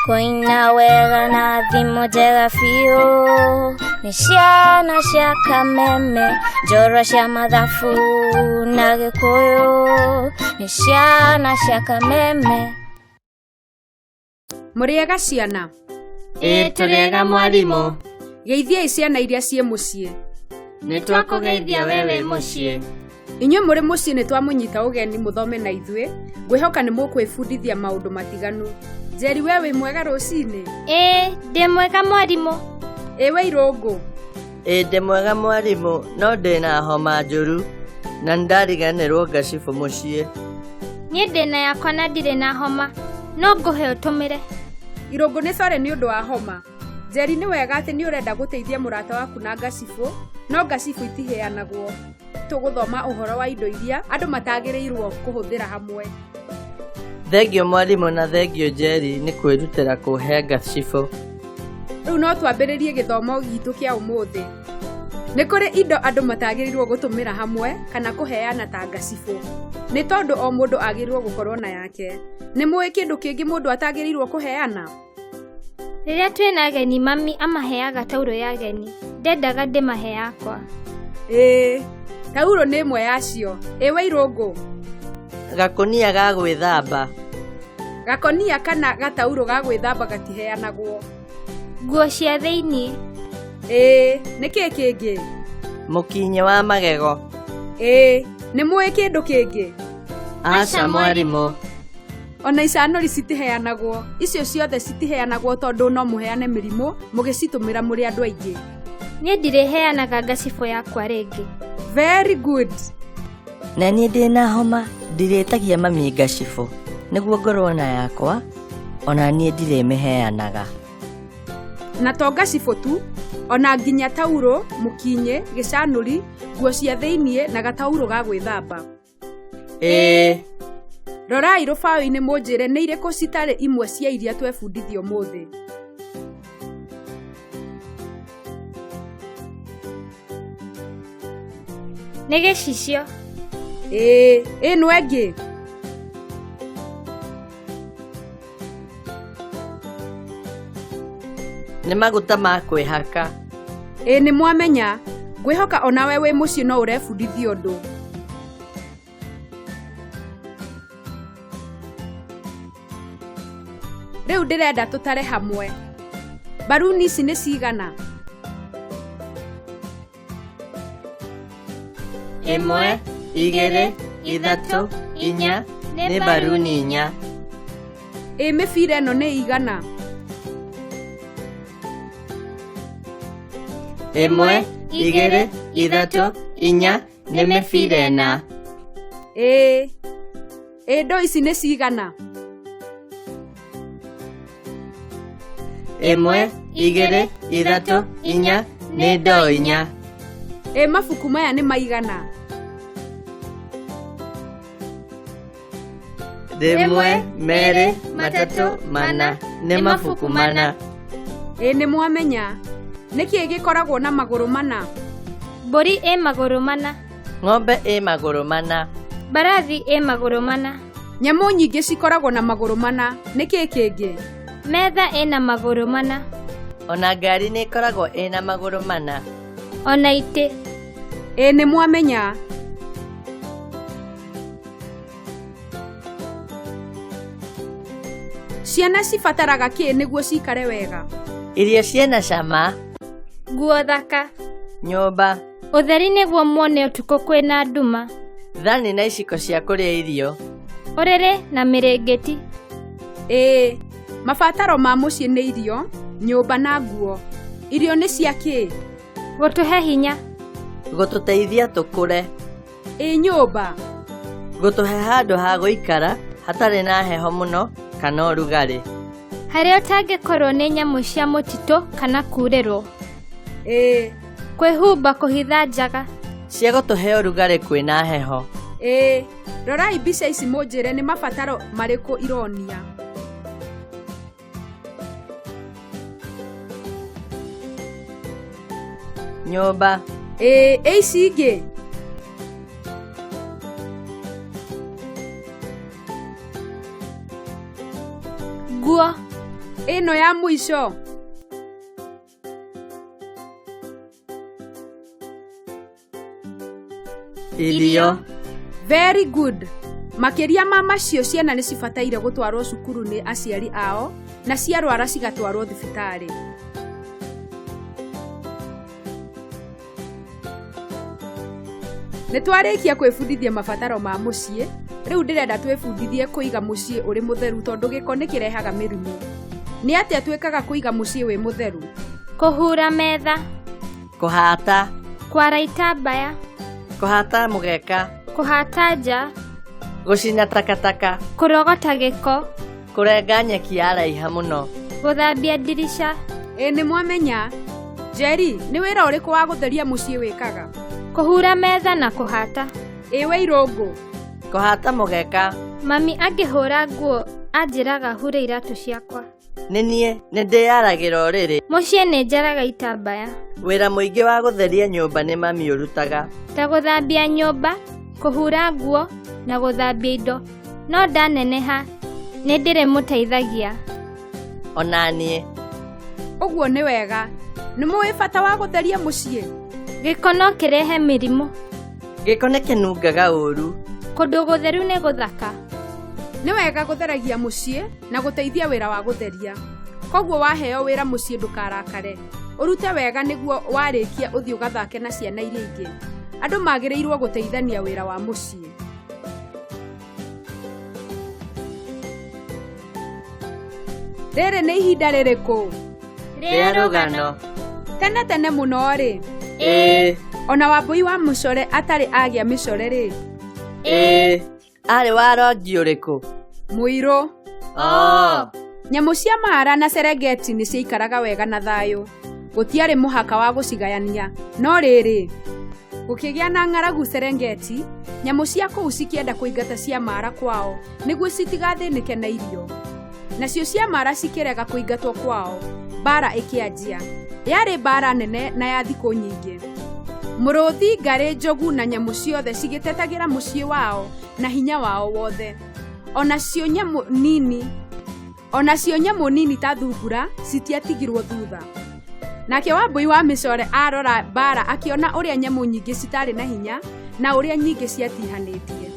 Koina wega na thimo njega biũ, nĩ ciana cia kameme, njorua cia mathabu na gĩkũyũ, nĩ ciana cia kameme. Mũrĩega ciana? Tũrĩega mwarimũ. Geithiai ciana iria ciĩ mũciĩ. Nĩ twakũgeithia wewe mũciĩ. Inyuĩ mũrĩ mũciĩ nĩ twamũnyita ũgeni mũthome na ithuĩ. Ngwĩhoka nĩ mũkwĩbundithia maũndũ matiganu. Njeri, we wĩ mwega rũcinĩ? Ndĩ mwega mwarimũ. We Irũngũ? Ndĩ mwega mwarimũ, no ndĩna homa njũru na nĩndariganĩrwo ngacibũ mũciĩ. Niĩ ndĩna yakwa na ndirĩ na homa, no ngũhe ũtũmĩre. Irũngũ nĩ sore nĩ ũndũ wa homa. Njeri, nĩ wega atĩ nĩ ũrenda gũteithia mũrata waku na ngacibũ, no ngacibũ itiheanagwo. Tũgũthoma ũhoro wa indo iria andũ matagĩrĩirwo kũhũthĩra hamwe. Thengio mwarimũ na thengio Njeri nĩ kwĩrutĩra kũhe ngacibũ. Rĩu no twambĩrĩrie gĩthomo gitũ kĩa ũmũthĩ. Nĩ kũrĩ indo andũ matagĩrĩirwo gũtũmĩra hamwe kana kũheana ta ngacibũ. Nĩ tondũ o mũndũ agĩrĩirwo gũkorwo na yake. Nĩ mũĩ kĩndũ kĩngĩ mũndũ atagĩrĩirwo kũheana? Rĩrĩa twĩna ageni mami amaheaga taurũ ya ageni, ndendaga ndĩmahe yakwa. Taurũ nĩ ĩmwe yacio. We Irũngũ? Gakũnia ga gwĩthamba. Gakũnia kana gataurũ ga gwĩthamba gatiheanagwo. Nguo cia thĩiniĩ. Nĩ kĩĩ kĩngĩ? Mũkinyĩ wa magego. Nĩ mũĩ kĩndũ kĩngĩ? Aca mwarimũ. Ona icanũri citiheanagwo. Icio ciothe citiheanagwo tondũ no mũheane mĩrimũ mũgĩcitũmĩra mũrĩ andũ aingĩ. Niĩ ndirĩheanaga ngacibũ yakwa rĩngĩ. Very good. Na niĩ ndĩna homa, ndirĩtagia mami ngacibũ nĩguo ngorwo na yakwa, ona niĩ ndirĩmĩheanaga. Na to ngacibũ tu, ona nginya taurũ, mũkinyĩ, gĩcanũri, nguo cia thĩiniĩ na gataurũ ga gwĩthamba. Rorai rũbaũ-inĩ mũnjĩre nĩ irĩkũ citarĩ imwe cia iria twebundithia ũmũthĩ. Nĩ gĩcicio. Ĩno ĩngĩ? Nĩ maguta ma kwĩhaka. Nĩ mwamenya. Ngwĩhoka onawe wĩ mũciĩ no ũrebundithia ũndũ. Rĩu ndĩrenda tũtare hamwe. Mbaruni ici nĩ cigana? 1, 2, 3, 4 nĩ mbaruni 4. Mĩbira ĩno nĩ igana? 1, 2, 3, 4 nĩ mĩbira 4. Ndoo ici nĩ cigana? 1, 2, 3, 4 nĩ ndoo 4. Mabuku maya nĩ maigana? 1, 2, 3, 4 nĩ mabuku 4. Nĩ mwamenya. Nĩkĩ gĩkoragwo na magũrũ 4? Mbũri magũrũ 4. Ng'ombe magũrũ 4. Mbarathi magũrũ 4. Nyamũ nyingĩ cikoragwo na magũrũ 4. Nĩkĩ kĩngĩ? Metha na magũrũ 4. Ona ngari nĩ ĩkoragwo na magũrũ 4. Ona itĩ. Nĩ mwamenya. Ciana cibataraga kĩ nĩguo cikare wega? Irio ciena cama. Nguo thaka. Nyũmba. Ũtheri nĩguo muone ũtukũ kwĩna nduma. Thani na iciko cia kũrĩa irio. Ũrĩrĩ na mĩrĩngĩti. Mabataro ma mũciĩ nĩ irio, nyũmba na nguo. Irio nĩ cia kĩ? Gũtũhe hinya. Gũtũteithia tũkũre. Nyũmba. Gũtũhe handũ ha gũikara hatarĩ na heho mũno kana ũrugarĩ. Harĩa ũtangĩkorwo nĩ nyamũ cia mũtitũ kana kurĩrwo. Kwĩhumba kũhitha njaga. Cia gũtũhe ũrugarĩ kwĩna heho. Rorai mbica ici mũnjĩre nĩ mabataro marĩkũ ironia. Nyũmba. Ici ingĩ? Nguo. ĩno ya mũico. Irio. Very good. Makĩria ma macio, ciana nĩ cibataire gũtwarwo cukuru nĩ aciari ao na ciarwara cigatwarwo thibitarĩ. Nĩ twarĩkia kwĩbundithia mabataro ma mũciĩ, rĩu ndĩrenda twĩbundithie kũiga mũciĩ ũrĩ mũtheru tondũ gĩko nĩ kĩrehaga mĩrimũ. Nĩ atĩa twĩkaga kũiga mũciĩ wĩ mũtheru? Kũhura metha, Kũhata. kwara itambaya, Kũhata mũgeka. kũhata nja, Gũcina takataka. kũrogota gĩko, Kũrenga nyeki ya raiha mũno. gũthambia ndirica. Ĩ nĩ mwamenya? Jerry, nĩ wĩra ũrĩkũ wa gũtheria mũciĩ wĩkaga? Kũhura metha na kũhata. Ĩ we Irũngũ? Kũhata mũgeka. Mami angĩhũra nguo anjĩraga hure iratũ ciakwa. Nĩ niĩ nĩ ndĩyaragĩra ũrĩrĩ. Mũciĩ nĩ njaraga itambaya, Wĩra mũingĩ wa gũtheria nyũmba nĩ mami ũrutaga. ta gũthambia nyũmba, kũhura nguo na gũthambia indo. No ndaneneha nĩ ndĩrĩmũteithagia. Ona niĩ. Ũguo nĩ wega. Nĩ mũĩ bata wa gũtheria mũciĩ? Gĩko no kĩrehe mĩrimũ. Gĩko nĩ kĩnungaga ũru. Kũndũ gũtheru nĩ gũthaka. Nĩ wega gũtheragia mũciĩ na gũteithia wĩra wa gũtheria. Koguo waheo wĩra mũciĩ ndũkarakare. Ũrute wega nĩguo warĩkia ũthiĩ ũgathake na ciana iria ingĩ. Andũ magĩrĩirwo gũteithania wĩra wa mũciĩ. Rĩrĩ nĩ ihinda rĩrĩkũ? Rĩa rũgano. Tene tene mũno-rĩ, Ĩĩ. ona Wambũi wa Mũcore atarĩ agĩa mĩcore-rĩ, Ĩĩ. Arĩ wa rangi ũrĩkũ? mũirũ. Oh. Nyamũ cia Mara na Serengeti nĩ ciaikaraga wega na thayũ. Gũtiarĩ mũhaka wa gũcigayania. No rĩrĩ, gũkĩgĩa na ng'aragu Serengeti, nyamũ cia kũu cikĩenda kũingata cia Mara kwao nĩguo citigathĩnĩke na irio. Nacio cia Mara cikĩrega kũingatwo kwao, mbara ĩkĩanjia. Yarĩ mbara nene na ya thikũ nyingĩ. Mũrũthi, ngarĩ, njogu na nyamũ ciothe cigĩtetagĩra mũciĩ wao na hinya wao wothe. Onacio nyamũ nini ta thungura citiatigirwo thutha. Nake Wambũi wa Mĩcore arora mbara akĩona ũrĩa nyamũ nyingĩ citarĩ na hinya na ũrĩa nyingĩ ciatihanĩtie.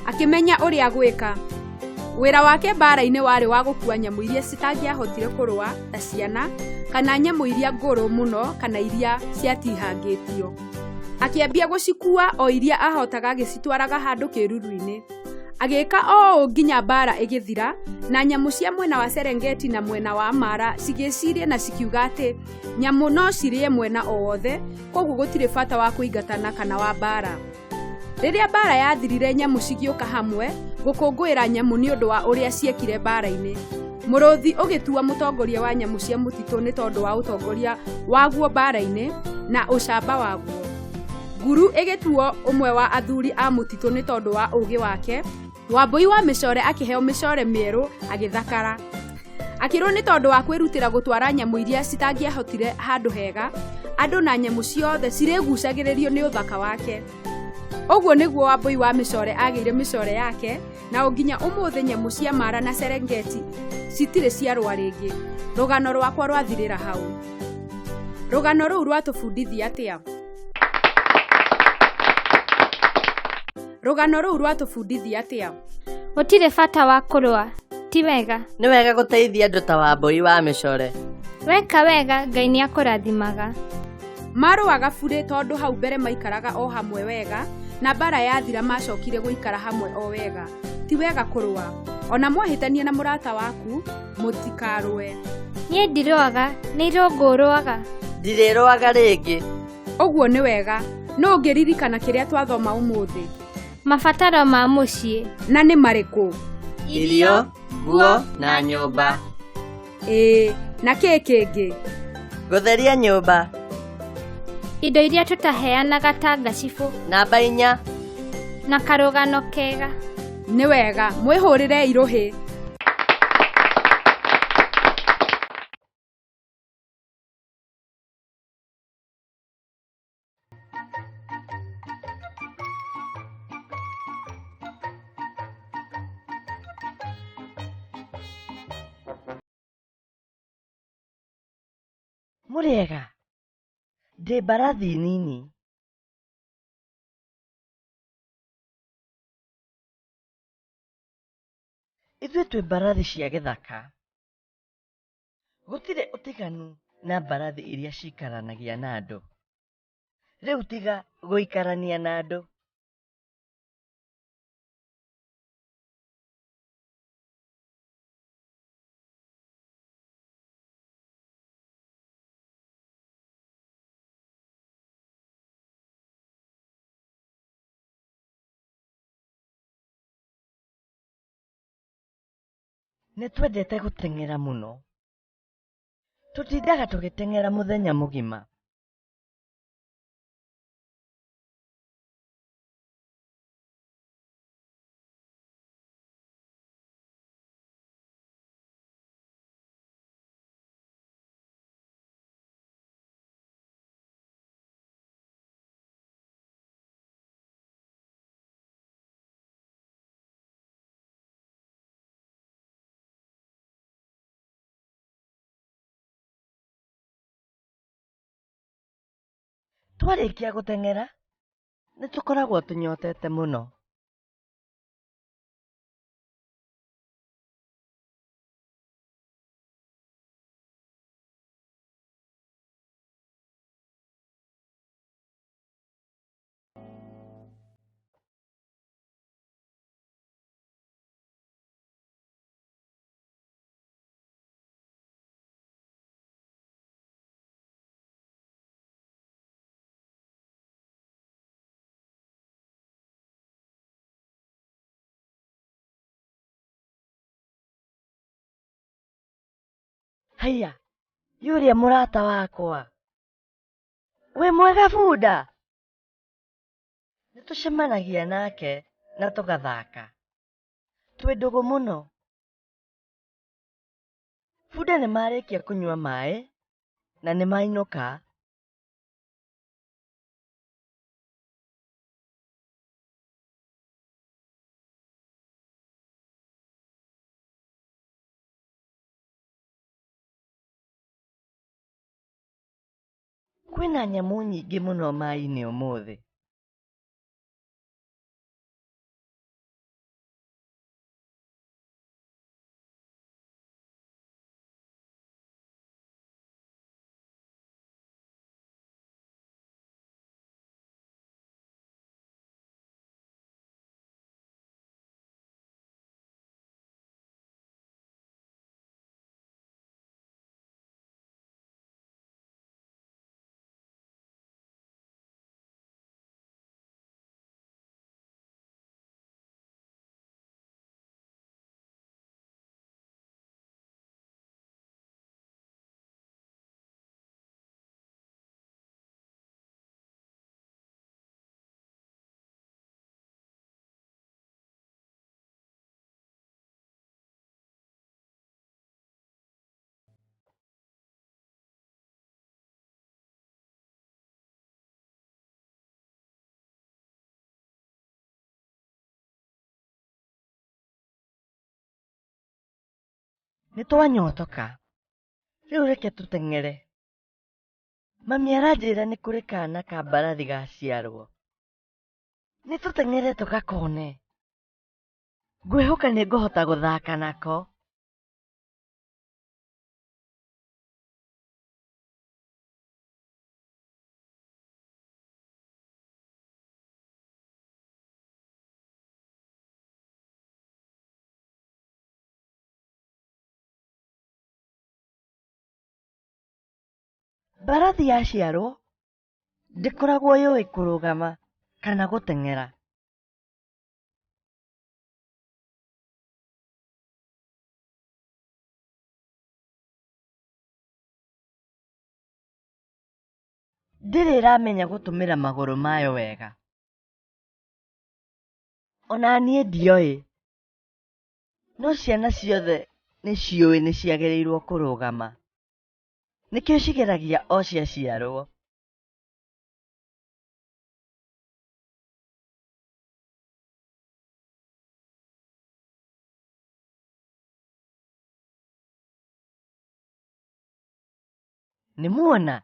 Akĩmenya ũrĩa gwĩka. Wĩra wake mbara-inĩ warĩ wa gũkua nyamũ iria citangĩahotire kũrũa ta ciana kana nyamũ iria ngũrũ mũno kana iria ciatihangĩtio. Akĩambia gũcikua o iria ahotaga agĩcitwaraga handũ kĩruru-inĩ. Agĩka o nginya mbara ĩgĩthira na nyamũ cia mwena wa Serengeti na mwena wa Mara cigĩciria na cikiuga atĩ nyamũ no cirĩe mwena o wothe, koguo gũtirĩ bata wa kũingatana kana wa mbara. Rĩrĩa mbara yathirire, nyamũ cigĩũka hamwe gũkũngũĩra nyamũ nĩ ũndũ wa ũrĩa ciekire mbara-inĩ. Mũrũthi ũgĩtua mũtongoria wa nyamũ cia mũtitũ nĩ tondũ wa ũtongoria waguo mbara-inĩ na ũcamba waguo. Nguru ĩgĩtuo ũmwe wa athuri a mũtitũ nĩ tondũ wa ũũgĩ wake. Wambũi wa Mĩcore akĩheo mĩcore mĩerũ agĩthakara. Akĩrwo nĩ tondũ wa kwĩrutĩra gũtwara nyamũ iria citangĩahotire handũ hega, andũ na nyamũ ciothe cirĩgucagĩrĩrio nĩ ũthaka wake. Ũguo nĩguo Wambũi wa Mĩcore agĩire mĩcore yake, na nginya ũmũthĩ nyamũ cia Mara na Serengeti citirĩ ciarũa rĩngĩ. Rũgano rwakwa rwathirĩra hau. Rũgano rũu rwatũbundithia atĩa? Rũgano rũu rwatũbundithia atĩa? Gũtirĩ bata wa kũrũa, ti wega. Nĩ wega gũteithia andũ ta Wambũi wa Mĩcore. Weka wega, Ngai nĩ akũrathimaga. Marũaga burĩ tondũ hau mbere maikaraga o hamwe wega, na mbara yathira macokire gũikara hamwe o wega. Ti wega kũrũa. Ona mwahĩtania na mũrata waku, mũtikarũe. Niĩ ndirũaga, nĩ Irũngũ ũrũaga. Ndirĩrũaga rĩngĩ. Ũguo nĩ wega. No ũngĩririkana kĩrĩa twathoma ũmũthĩ? Mabataro ma mũciĩ. Na nĩ marĩkũ? Irio, nguo na nyũmba. Ĩĩ, na kĩĩ kĩngĩ? Gũtheria nyũmba. Indo iria tũtaheanaga ta ngacibũ. Namba 4. Na karũgano kega. Nĩ wega, mwĩhũrĩre irũhĩ. Mũrĩega? Ndĩ mbarathi nini. Ithuĩ twĩ mbarathi cia gĩthaka. Gũtirĩ ũtiganu na mbarathi iria cikaranagia na andũ. Rĩu tiga gũikarania na andũ. Nĩtwendete gũteng'era mũno. Tũtindaga tũgĩteng'era mũthenya mũgima. Twarĩkia gũteng'era, nĩtũkoragwo tũnyotete mũno. Haiya, Yuria mũrata wakwa. Wĩ mwega bunda? Nĩtũcemanagia nake na tũgathaka. Twĩ ndũgũ mũno. Bunda nĩmarĩkia kũnyua maĩ na nĩmainũka. Kwĩna nyamũ nyingĩ mũno maĩ-inĩ ũmũthĩ. Nĩtwanyotoka. Rĩu reke tũteng'ere. Mami aranjĩra nĩ kũrĩ kana ka mbarathi gaciarwo. Nĩtũteng'ere tũgakone. Ngwĩhoka nĩngũhota gũthaka nako. Mbarathi yaciarwo ndĩkoragwo yũĩ kũrũgama kana gũteng'era. Ndĩrĩ ĩramenya gũtũmĩra magũrũ mayo wega. Ona niĩ ndioĩ. No ciana ciothe nĩciũĩ nĩciagĩrĩirwo kũrũgama. Nĩkĩo cigeragia o ciaciarwo. Nĩmuona?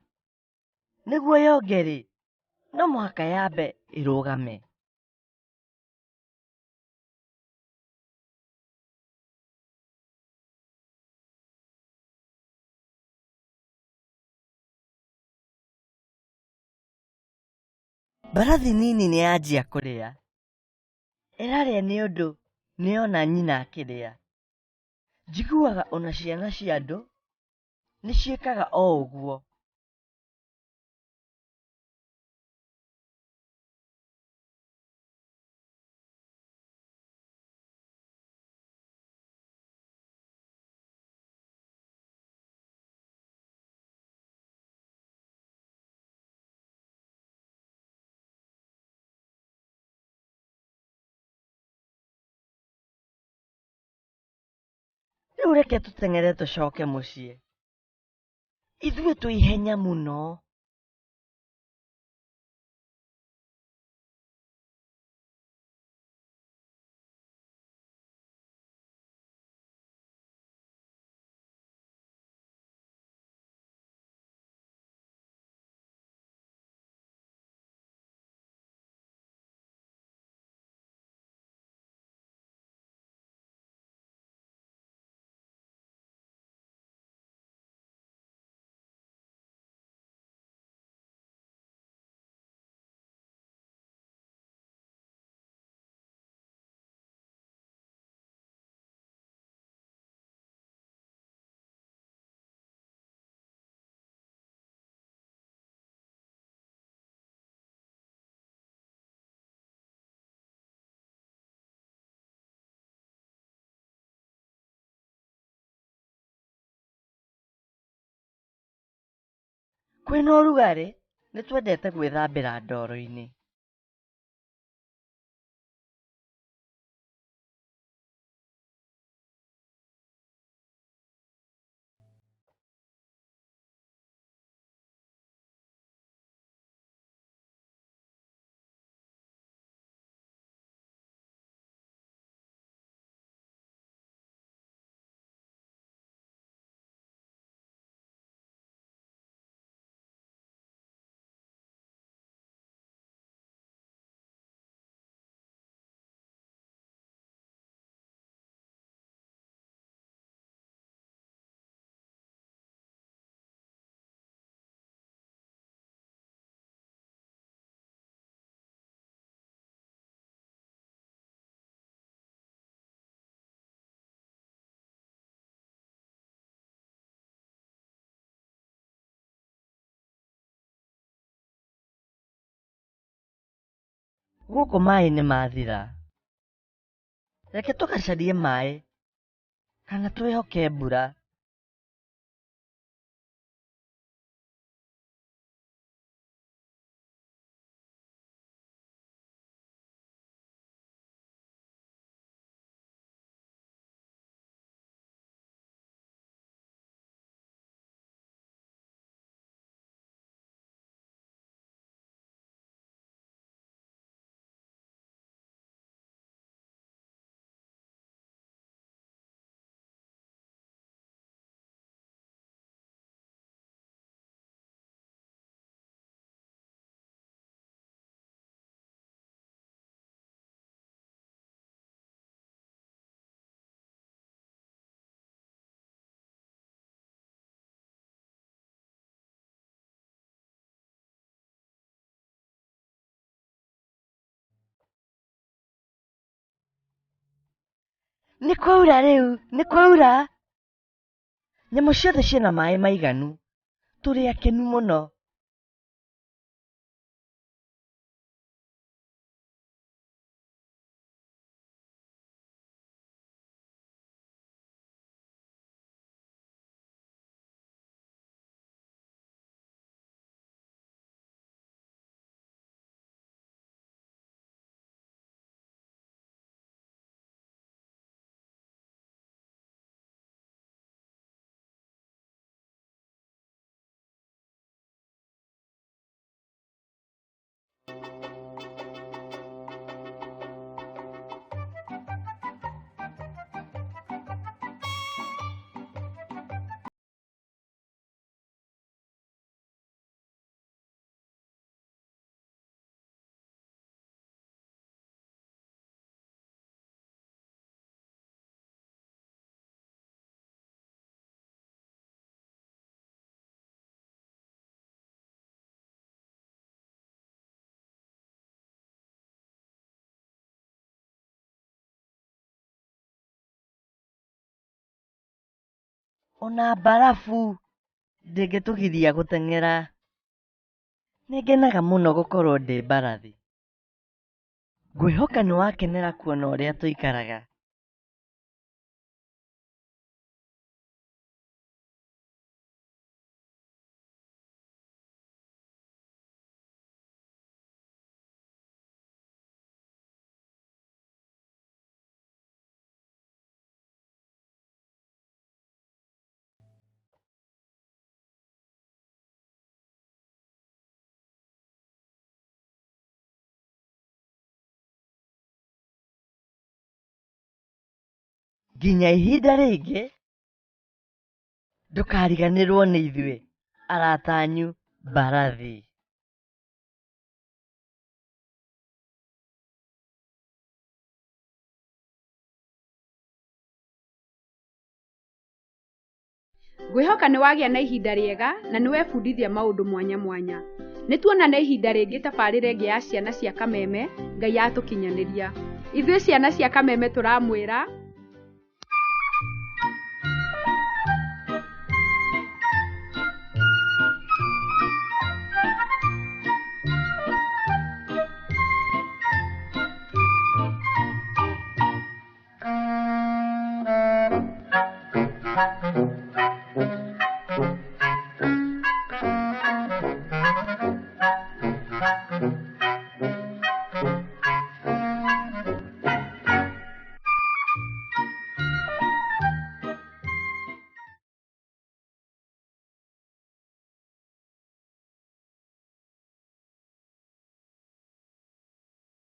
Nĩguo yonge-rĩ, no mũhaka yambe ĩrũgame. Mbarathi nini nĩyanjia kũrĩa. Ĩrarĩa nĩũndũ nĩyona nyina akĩrĩa. Njiguaga ona ciana cia andũ nĩciĩkaga o ũguo. Rĩu reke tũteng'ere tũcoke mũciĩ. Ithuĩ twĩ ihenya mũno. Kwĩna ũrugarĩ, nĩtwendete gwĩthambĩra ndoro-inĩ. Gũkũ maĩ nĩmathira. Reke tũgacarie maĩ kana twĩhoke mbura. Nĩkwaura rĩu, nĩkwaura. Nyamũ ciothe ciĩna maĩ maiganu. Tũrĩ akenu mũno. ona mbarabu ndĩngĩtũgiria gũteng'era. Nĩngenaga mũno gũkorwo ndĩ mbarathi. Ngwĩhoka nĩwakenera kuona ũrĩa tũikaraga. Nginya ihinda rĩngĩ, ndũkariganĩrwo nĩ ithuĩ, arata anyu mbarathi. Ngwĩhoka nĩwagĩa na ihinda rĩega na nĩwebundithia maũndũ mwanya mwanya. Nĩtuonane ihinda rĩngĩ tabarĩra ĩngĩ ya ciana cia Kameme, Ngai atũkinyanĩria. Ithuĩ ciana cia Kameme tũramwĩra